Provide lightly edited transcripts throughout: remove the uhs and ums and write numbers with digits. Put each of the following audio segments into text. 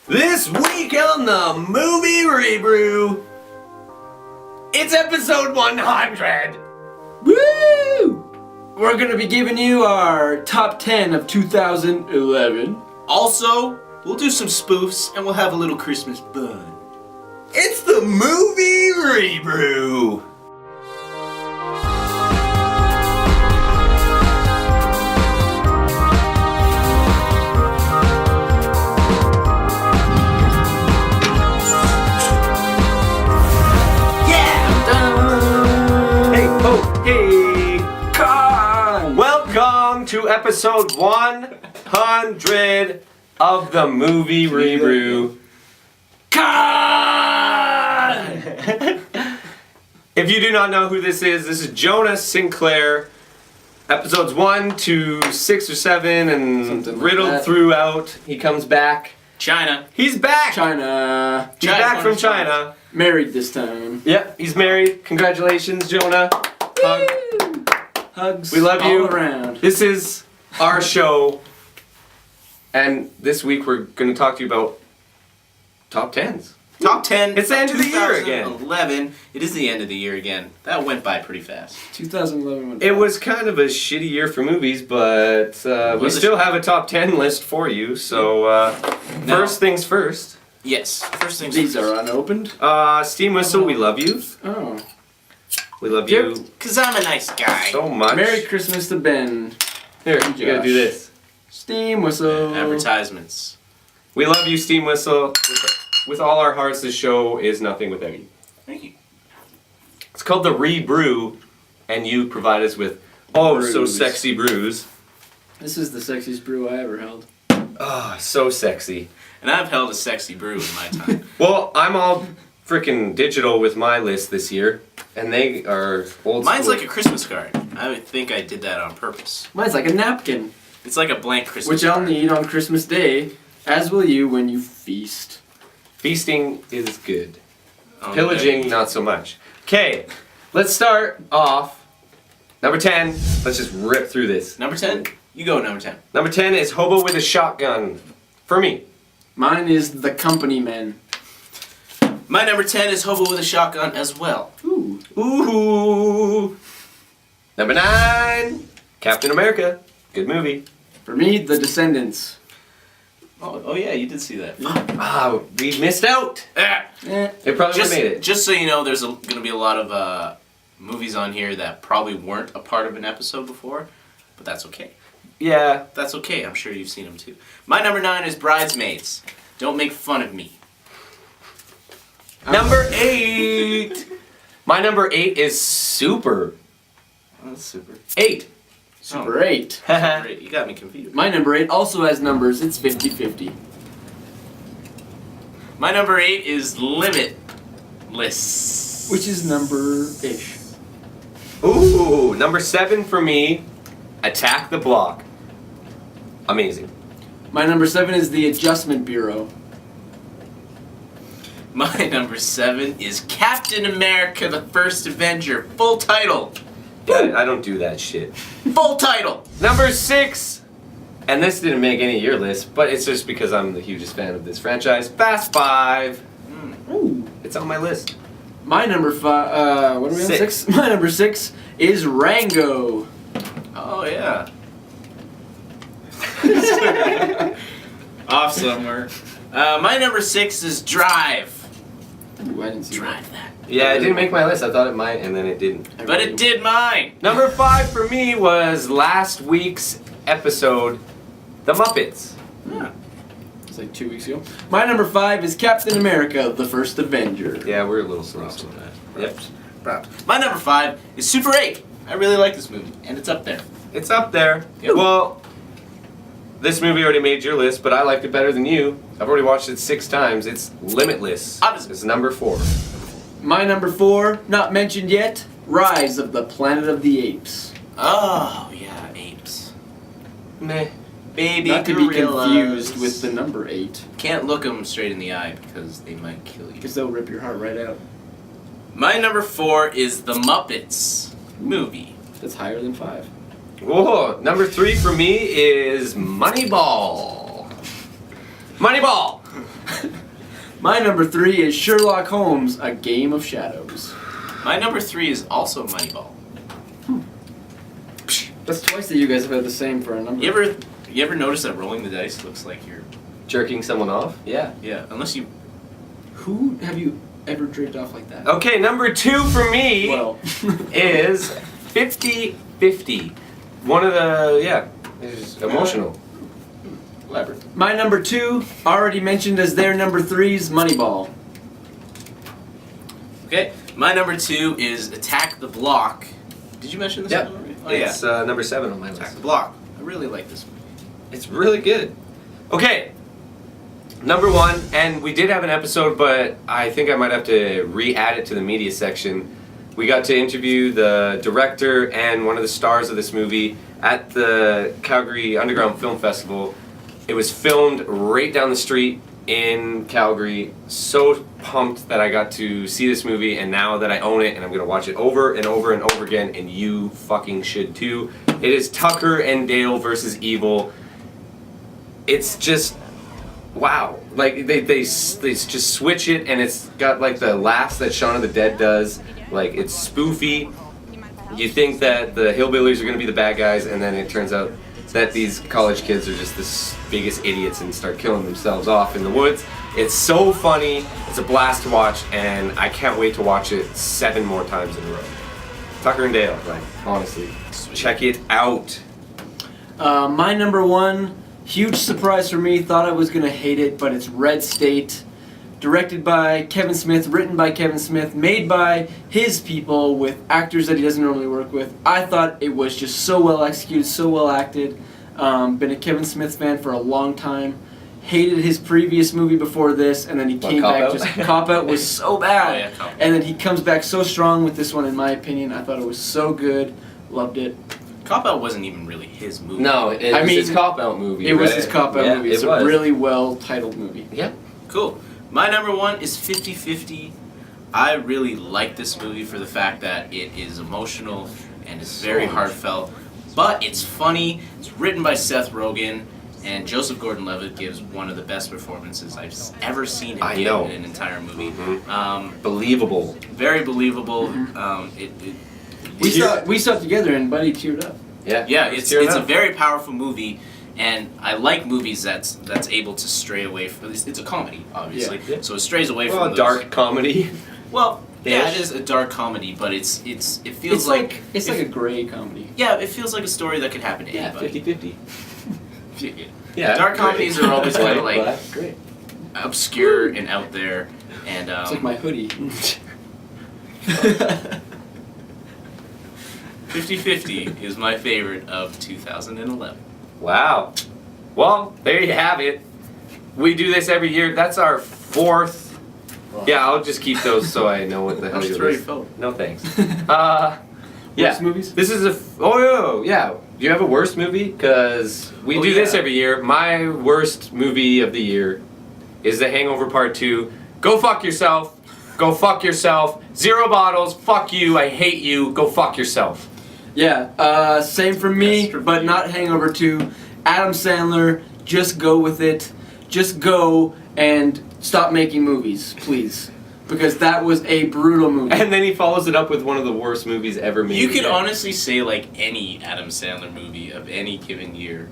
This week on the Movie Rebrew, it's episode 100. Woo! We're gonna be giving you our top 10 of 2011. Also, we'll do some spoofs and we'll have a little Christmas fun. It's the Movie Rebrew. Hey, con! Welcome to episode 100 of the Movie Rebrew. Con! If you do not know who this is Jonah Sinclair. Episodes 1 to 6 or 7 and Something riddled like throughout. He comes back. China. He's back! China. He's back from China. Married this time. Yep, he's married. Congratulations, Jonah. Hugs. We love you. All around. This is our show, and this week we're going to talk to you about top 10s. Top 10. It's the end of the year again. 2011. It is the end of the year again. That went by pretty fast. 2011 went It was kind of a shitty year for movies, but we still have a top 10 list for you, so first things first. Yes. First things These first. are unopened. Steam Whistle, we love you. Oh. We love you Because I'm a nice guy. so much. Merry Christmas to Ben. Here, you gotta do this. Steam Whistle. Advertisements. We love you, Steam Whistle. With all our hearts, this show is nothing without you. Thank you. It's called the Rebrew, and you provide us with so Brews. sexy brews. This is the sexiest brew I ever held. Oh, so sexy. And I've held a sexy brew in my time. Well, I'm all freaking digital with my list this year, and they are old Mine's school. like a Christmas card. I would think I did that on purpose. Mine's like a napkin, It's like a blank Christmas which I'll card. need on Christmas Day, as will you when you feast. Feasting is good. Oh, Pillaging, okay. not so much. Okay, let's start off. Number 10. Let's just rip through this. Number 10? You go number 10. Number 10 is Hobo with a Shotgun. For me. Mine is The Company Men. My number 10 is Hobo with a Shotgun as well. Ooh. Ooh. Number 9, Captain America. Good movie. For me, The Descendants. Oh yeah, you did see that. Ah, we missed out. Ah. It probably would have made it. Just so you know, there's going to be a lot of movies on here that probably weren't a part of an episode before, but that's okay. Yeah. That's okay. I'm sure you've seen them too. My number 9 is Bridesmaids. Don't make fun of me. Number 8. My number 8 is Super. Oh, that's super. 8. Super 8. Great. You got me confused. My number 8 also has numbers. It's 50-50. My number 8 is Limitless. Which is number-ish. Ooh, number 7 for me, Attack the Block. Amazing. My number 7 is The Adjustment Bureau. My number 7 is Captain America: The First Avenger. Full title. I don't do that shit. Full title. Number 6, and this didn't make any of your list, but it's just because I'm the hugest fan of this franchise. Fast 5. Ooh. It's on my list. My number 5, what are we on? 6? My number 6 is Rango. Oh yeah. Off somewhere. My number 6 is Drive. Ooh, I didn't see Drive that. Yeah, it didn't make my list. I thought it might, and then it didn't. that. But it did mine. Number 5 for me was last week's episode, The Muppets. Yeah. It's like 2 weeks ago. My number 5 is Captain America: The First Avenger. Yeah, we're a little slow on that. Yep. Props. My number 5 is Super 8. I really like this movie, and it's up there. It's up there. Yep. Well, this movie already made your list, but I liked it better than you. I've already watched it 6 times. It's Limitless. Obviously. It's number 4. My number 4, not mentioned yet, Rise of the Planet of the Apes. Oh yeah, apes. Meh. Baby Not to be gorillas. confused with the number 8, Can't look them straight in the eye because they might kill you. because they'll rip your heart right out. My number 4 is The Muppets movie. That's higher than 5. Whoa, number 3 for me is Moneyball. Moneyball! My number 3 is Sherlock Holmes: A Game of Shadows. My number 3 is also Moneyball. That's twice that you guys have had the same for a number. You ever notice that rolling the dice looks like you're Jerking someone off? Yeah. yeah, unless you Who have you ever jerked off like that? Okay, number 2 for me Well, is 50-50. One of the, is emotional. Elaborate. my number 2, already mentioned as their number 3's Moneyball. Okay. My number 2 is Attack the Block. Did you mention this Yep. one already? Oh yeah. It's number 7 on my Attack list. the Block. I really like this movie. It's really good. Okay, number 1, and we did have an episode, but I think I might have to re-add it to the media section. We got to interview the director and one of the stars of this movie at the Calgary Underground Film Festival. It was filmed right down the street in Calgary. So pumped that I got to see this movie, and now that I own it and I'm going to watch it over and over and over again, and you fucking should too. It is Tucker and Dale versus Evil. It's just wow. Like they just switch it, and it's got like the laughs that Shaun of the Dead does. Like it's spoofy. You think that the hillbillies are gonna be the bad guys, and then it turns out that these college kids are just the biggest idiots and start killing themselves off in the woods. It's so funny. It's a blast to watch, and I can't wait to watch it 7 more times in a row. Tucker and Dale, like honestly, check it out. My number 1, huge surprise for me. Thought I was gonna hate it, but it's Red State. Directed by Kevin Smith, written by Kevin Smith, made by his people with actors that he doesn't normally work with. I thought it was just so well executed, so well acted. Been a Kevin Smith fan for a long time. Hated his previous movie before this, and then he came Cop back. Out? Just Cop Out was so bad, Oh, yeah, Cop Out. and then he comes back so strong with this one. In my opinion, I thought it was so good. Loved it. Cop Out wasn't even really his movie. No, it I was mean, his cop-out movie. It was right? his Cop Out Yeah, movie. it It's a was. really well titled movie. Yep. Cool. My number 1 is 50-50. I really like this movie for the fact that it is emotional and it's very heartfelt, but it's funny. It's written by Seth Rogen, and Joseph Gordon-Levitt gives one of the best performances I've ever seen him give in an entire movie. Believable. Very believable. We saw it together, and Buddy teared up. Yeah. Yeah, it's a very powerful movie, and I like movies that's able to stray away from. It's a comedy, obviously, Yeah. so it strays away Well, from a those. dark comedy. Well, yeah, Ish. it is a dark comedy, but it feels It's like a gray comedy. yeah, it feels like a story that could happen to Yeah, anybody. 50-50. Yeah. Yeah. Dark comedies are always kind of like Black, great. obscure and out there, and It's like my hoodie. 50-50 is my favorite of 2011. Wow. Well, there you have it. We do this every year. That's our 4th. Yeah, I'll just keep those so I know what the hell Just you're throw your listening. phone. No thanks. Yeah. Worst movies? This is oh yeah. Do you have a worst movie? Because we do this every year. My worst movie of the year is The Hangover Part 2. Go fuck yourself. Go fuck yourself. 0 bottles. Fuck you. I hate you. Go fuck yourself. Yeah, same for me, Yes, for but you. not Hangover 2. Adam Sandler, just go with it. Just go and stop making movies, please. Because that was a brutal movie. And then he follows it up with one of the worst movies ever made. You could again. honestly say like any Adam Sandler movie of any given year,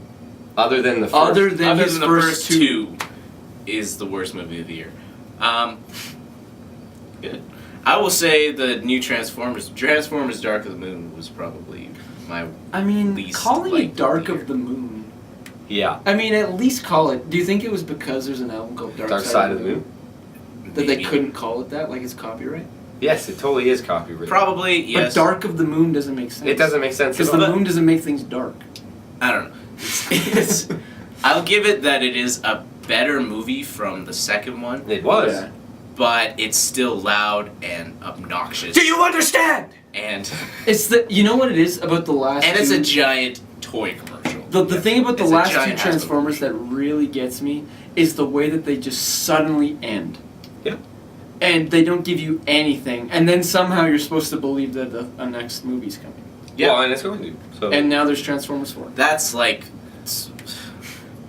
Other than the first. Other than other his than the first first two. is the worst movie of the year. Good. I will say the new Transformers Dark of the Moon was probably my I mean, least calling liked it Dark of the of the Moon. Yeah. I mean, at least call it. Do you think it was because there's an album called Dark Side of the Moon. that they maybe. couldn't call it that? Like it's copyright? Yes, it totally is copyrighted. Probably yes. But Dark of the Moon doesn't make sense. It doesn't make sense at Because all. the moon doesn't make things dark. I don't know. It's, I'll give it that it is a better movie from the second one, It was. Yeah. but it's still loud and obnoxious. Do you understand? And It's the. You know what it is about the last and it's two? a giant toy commercial. The thing about the It's a last two giant Transformers that really gets me is the way that they just suddenly end. Yeah. And they don't give you anything. And then somehow you're supposed to believe that a next movie's coming. Yeah. Well, and it's going to. So. And now there's Transformers 4. That's like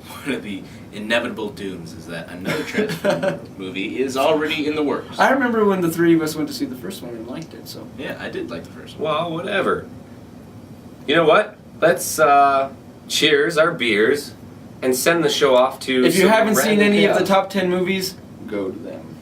one of the inevitable dooms is that another Transformers movie is already in the works. I remember when the three of us went to see the first one and liked it, so. Yeah, I did like the first one. Well, whatever. You know what? Let's cheers our beers and send the show off to. If you some haven't seen random any of the chaos. top 10 movies, go to them.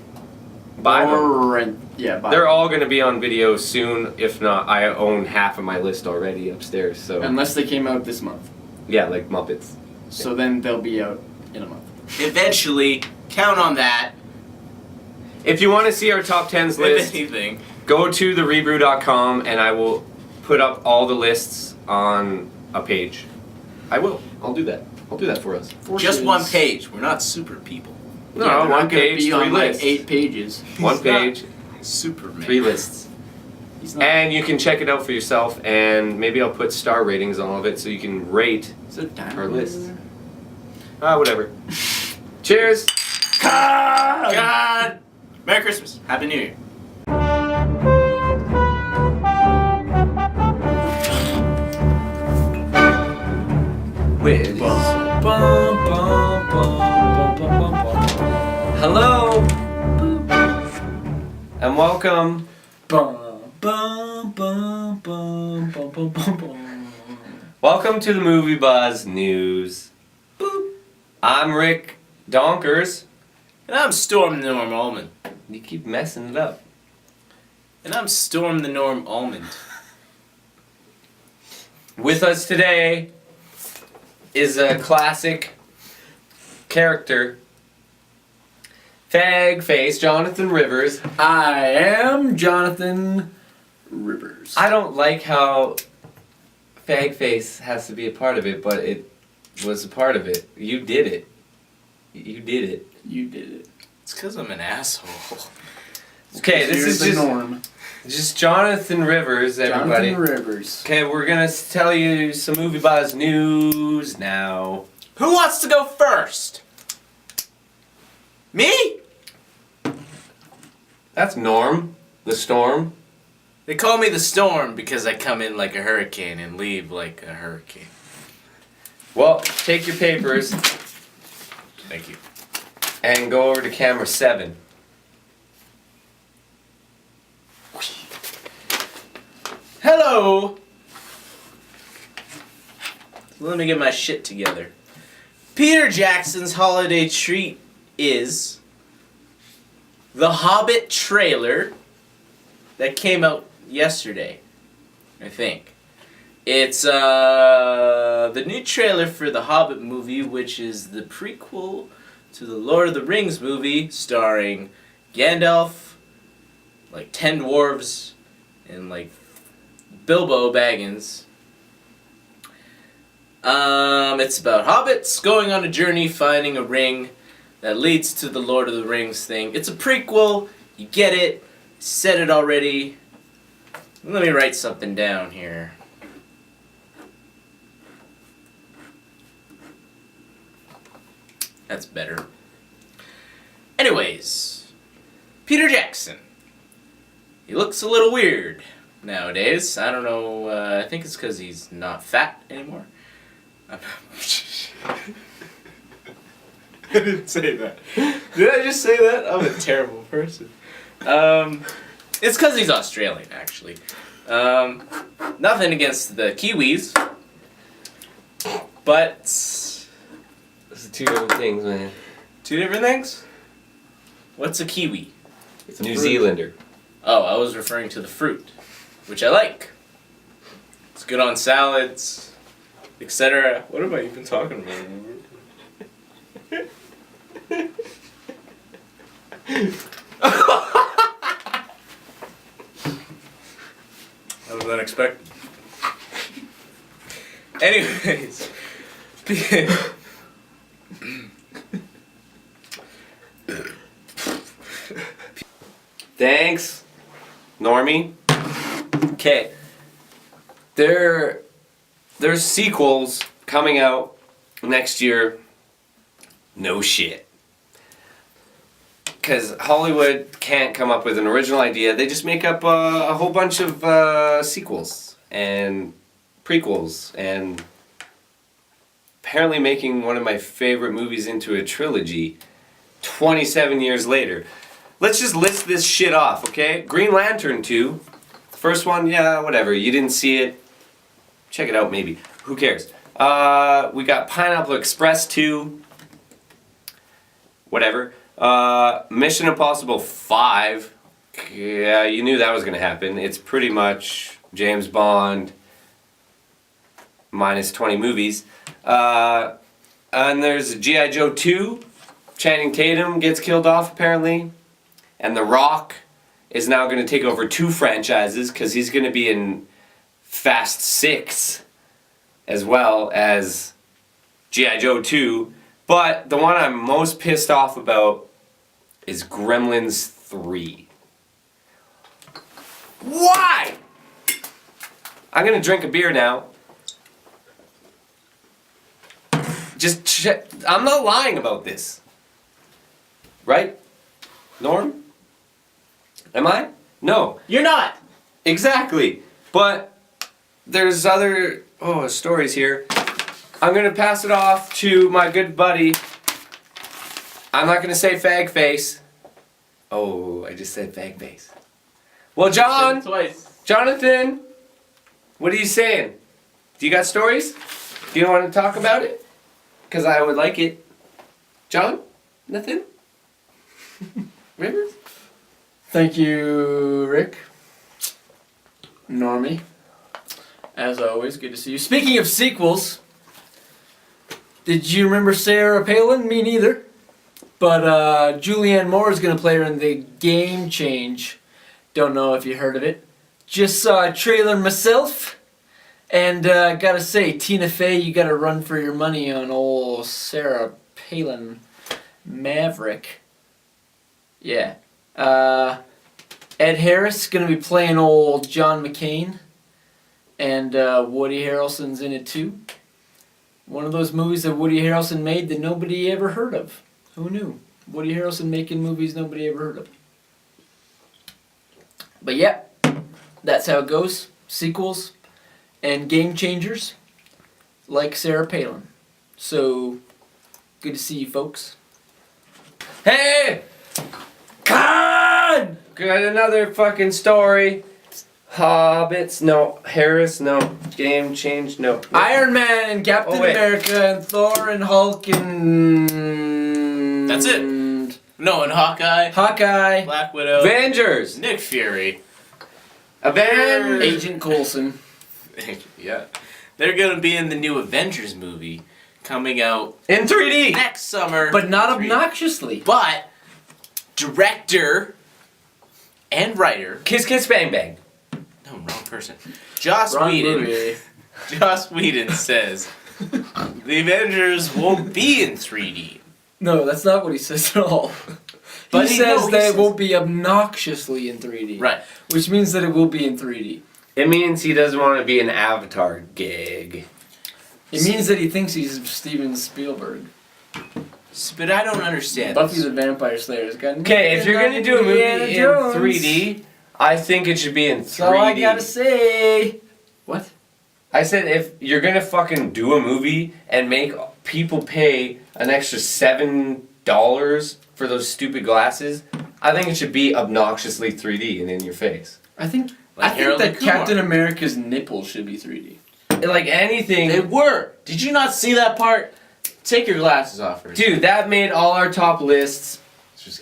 Buy them. Or rent. Yeah, buy They're them. all going to be on video soon. If not, I own half of my list already upstairs. So Unless they came out this month. yeah, like Muppets. So then they'll be out in a month. Eventually, count on that. If you want to see our top 10s If list, anything. go to therebrew.com and I will put up all the lists on a page. I will. I'll do that. I'll do that for us. Just one page. We're not super people. No, Yeah, they're one not gonna page, be 3 on lists. like 8 pages. One He's not page, Superman. 3 lists. He's not. And you can check it out for yourself, and maybe I'll put star ratings on all of it so you can rate Is it down? our list. Whatever. Cheers! God! Merry Christmas. Happy New Year. Whiz. Hello! And welcome. Welcome to the Movie Buzz News. Boop. I'm Rick Donkers. And I'm Storm the Norm Almond. You keep messing it up. And I'm Storm the Norm Almond. With us today is a classic character, Fag Face Jonathan Rivers. I am Jonathan Rivers. I don't like how Fag Face has to be a part of it, but it was a part of it. You did it. You did it. You did it. It's because I'm an asshole. Okay, this Here's is the just, norm. just Jonathan Rivers, everybody. Jonathan Rivers. Okay, we're gonna tell you some Movie Buzz news now. Who wants to go first? Me? That's Norm, the Storm. They call me the Storm because I come in like a hurricane and leave like a hurricane. Well, take your papers Thank you. and go over to camera 7. Hello! Let me get my shit together. Peter Jackson's holiday treat is the Hobbit trailer that came out yesterday, I think. It's the new trailer for the Hobbit movie, which is the prequel to the Lord of the Rings movie starring Gandalf, like 10 dwarves, and like Bilbo Baggins. It's about hobbits going on a journey finding a ring that leads to the Lord of the Rings thing. It's a prequel. You get it. Said it already. Let me write something down here. That's better. Anyways, Peter Jackson. He looks a little weird nowadays. I don't know. I think it's because he's not fat anymore. I didn't say that. Did I just say that? I'm a terrible person. It's because he's Australian, actually. Nothing against the Kiwis, but Those are 2 different things, man. 2 different things. What's a kiwi? It's New Zealander. Oh, I was referring to the fruit, which I like. It's good on salads, etc. What am I even talking about? That was unexpected. Anyways. Thanks, Normie. Okay. There's sequels coming out next year. No shit. Because Hollywood can't come up with an original idea. They just make up a whole bunch of sequels and prequels and apparently making one of my favorite movies into a trilogy 27 years later. Let's just list this shit off, okay? Green Lantern 2. First one, yeah, whatever. You didn't see it. Check it out, maybe. Who cares? We got Pineapple Express 2. Whatever. Mission Impossible 5. Yeah, you knew that was going to happen. It's pretty much James Bond minus 20 movies. And there's G.I. Joe 2. Channing Tatum gets killed off, apparently. And The Rock is now going to take over 2 franchises because he's going to be in Fast 6 as well as G.I. Joe 2. But the one I'm most pissed off about is Gremlins 3. Why? I'm going to drink a beer now. Just check. I'm not lying about this. Right? Norm? Am I? No. You're not! Exactly. But there's other stories here. I'm going to pass it off to my good buddy. I'm not going to say fag face. Oh, I just said fag face. Well, John, Twice. Jonathan, what are you saying? Do you got stories? Do you want to talk about it? Because I would like it. John? Nothing? Rivers? Thank you, Rick. Normie. As always, good to see you. Speaking of sequels, did you remember Sarah Palin? Me neither. But Julianne Moore is going to play her in the Game Change. Don't know if you heard of it. Just saw a trailer myself. And gotta say, Tina Fey, you gotta run for your money on old Sarah Palin Maverick. Yeah. Ed Harris gonna be playing old John McCain. And Woody Harrelson's in it too. One of those movies that Woody Harrelson made that nobody ever heard of. Who knew? Woody Harrelson making movies nobody ever heard of. But yeah, that's how it goes. Sequels and game changers like Sarah Palin. So, good to see you folks. Hey! God! Got another fucking story. Hobbits, no. Harris, no. Game Change, no. Iron Man and Captain America and Thor and Hulk and... That's it. No, and Hawkeye. Hawkeye. Black Widow. Avengers! Nick Fury. Agent Coulson. Yeah. They're gonna be in the new Avengers movie coming out in 3D next summer. But not obnoxiously. But director and writer. Kiss Kiss Bang Bang. No, wrong person. Joss Whedon. Joss Whedon says the Avengers won't be in 3D. No, that's not what he says at all. But he says that it won't be obnoxiously in 3D. Right. Which means that it will be in 3D. It means he doesn't want to be an Avatar gig. It means that he thinks he's Steven Spielberg. But I don't understand. Buffy the Vampire Slayer's got... Okay, if you're going to do a movie in 3D, I think it should be in 3D. That's all I gotta say. What? I said if you're going to fucking do a movie and make people pay an extra $7 for those stupid glasses, I think it should be obnoxiously 3D and in your face. I think Like that Captain America's nipples should be 3D. Like anything. They were. Did you not see that part? Take your glasses off first. Dude, that made all our top lists.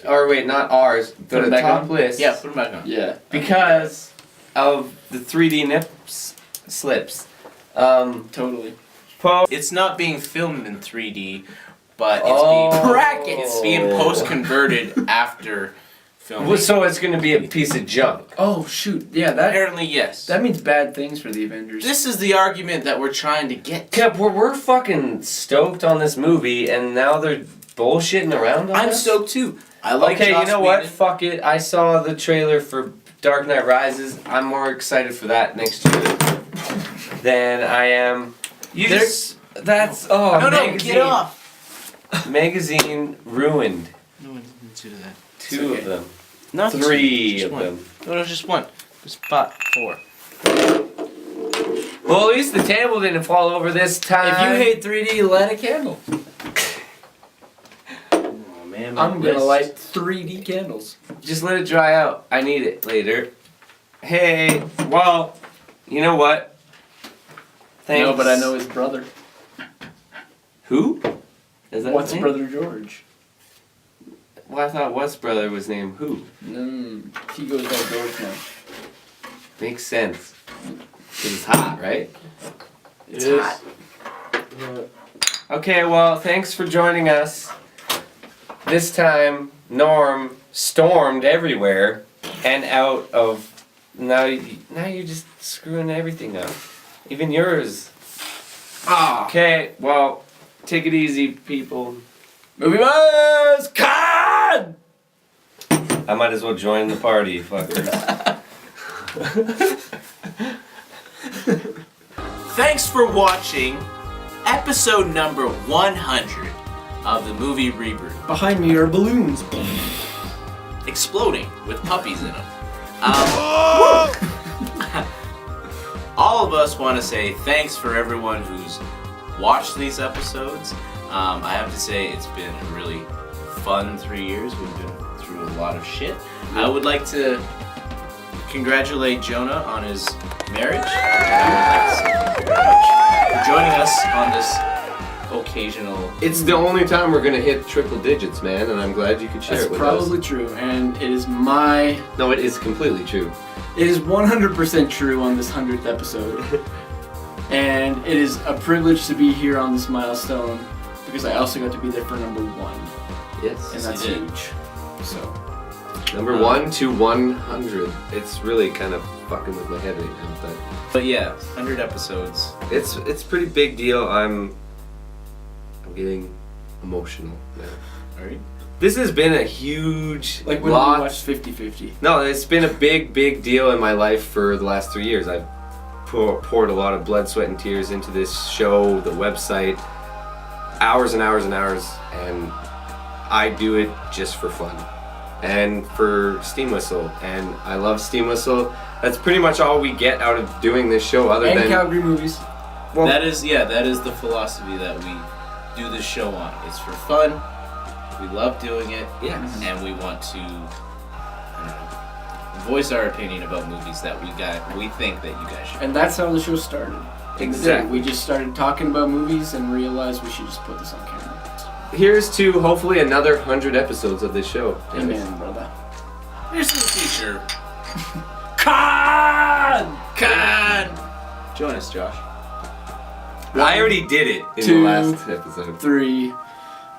Or wait, not ours, but the top list. Yeah, put them back on. Yeah. Because of the 3D nips slips. Totally. It's not being filmed in 3D, but it's being post-converted after filming. Well, so it's going to be a piece of junk. Oh shoot! Yeah, that Apparently, yes. that means bad things for the Avengers. This is the argument that we're trying to get. Kev, we're fucking stoked on this movie, and now they're bullshitting around on I'm us? stoked too. I like Okay, Joss you know what? Whedon. Fuck it. I saw the trailer for Dark Knight Rises. I'm more excited for that next year than I am. That's No, magazine, get off. Magazine ruined. No one didn't do that. Two of them. Not Three just of one. them. No, just one. Just 4. Well, at least the table didn't fall over this time. If you hate 3D, light a candle. Oh man, I'm gonna light 3D candles. Just let it dry out. I need it later. Hey, well, you know what? Thanks. No, but I know his brother. Who? Is that What's his name? Brother George? Well, I thought What's brother was named Who. He goes by George now. Makes sense. 'Cause it's hot, right? It's It is. hot. Okay, well, thanks for joining us. This time, Norm stormed everywhere and out of. Now you're just screwing everything up. Even yours. Ah. Okay, well, take it easy, people. Movie Buzz! Con! I might as well join the party, fuckers. Thanks for watching episode number 100 of the Movie Rebrew. Behind me are balloons. Exploding with puppies in them. All of us want to say thanks for everyone who's watched these episodes. I have to say it's been a really fun 3 years. We've been through a lot of shit. I would like to congratulate Jonah on his marriage. And I would like to say thank you very much for joining us on this occasional. It's the only time we're gonna hit triple digits, man, and I'm glad you could share That's it with probably us. true, and it is my... No, it is completely true. It is 100% true on this 100th episode. And it is a privilege to be here on this milestone, because I also got to be there for number 1. Yes. And Yes, that's you did. huge. So... Number 1 to 100. It's really kind of fucking with my head right now, But yeah, 100 episodes. but it's a pretty big deal. I'm getting emotional now. Alright. This has been a huge Like when lot. we watched 50-50. No, it's been a big deal in my life for the last 3 years. I've poured a lot of blood, sweat, and tears into this show, the website, hours and hours and hours, and I do it just for fun and for Steam Whistle, and I love Steam Whistle. That's pretty much all we get out of doing this show, other And than Calgary movies. well, That is the philosophy that we do this show on. It's for fun. We love doing it. yes. And we want to voice our opinion about movies that we think that you guys should. And that's how the show started. Exactly. We just started talking about movies and realized we should just put this on camera. Here's to hopefully another 100 episodes of this show. Amen, brother. Here's to the future. Con! Join us, Josh. I already did it in the 2, last episode. 3.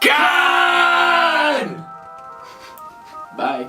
Con! Bye.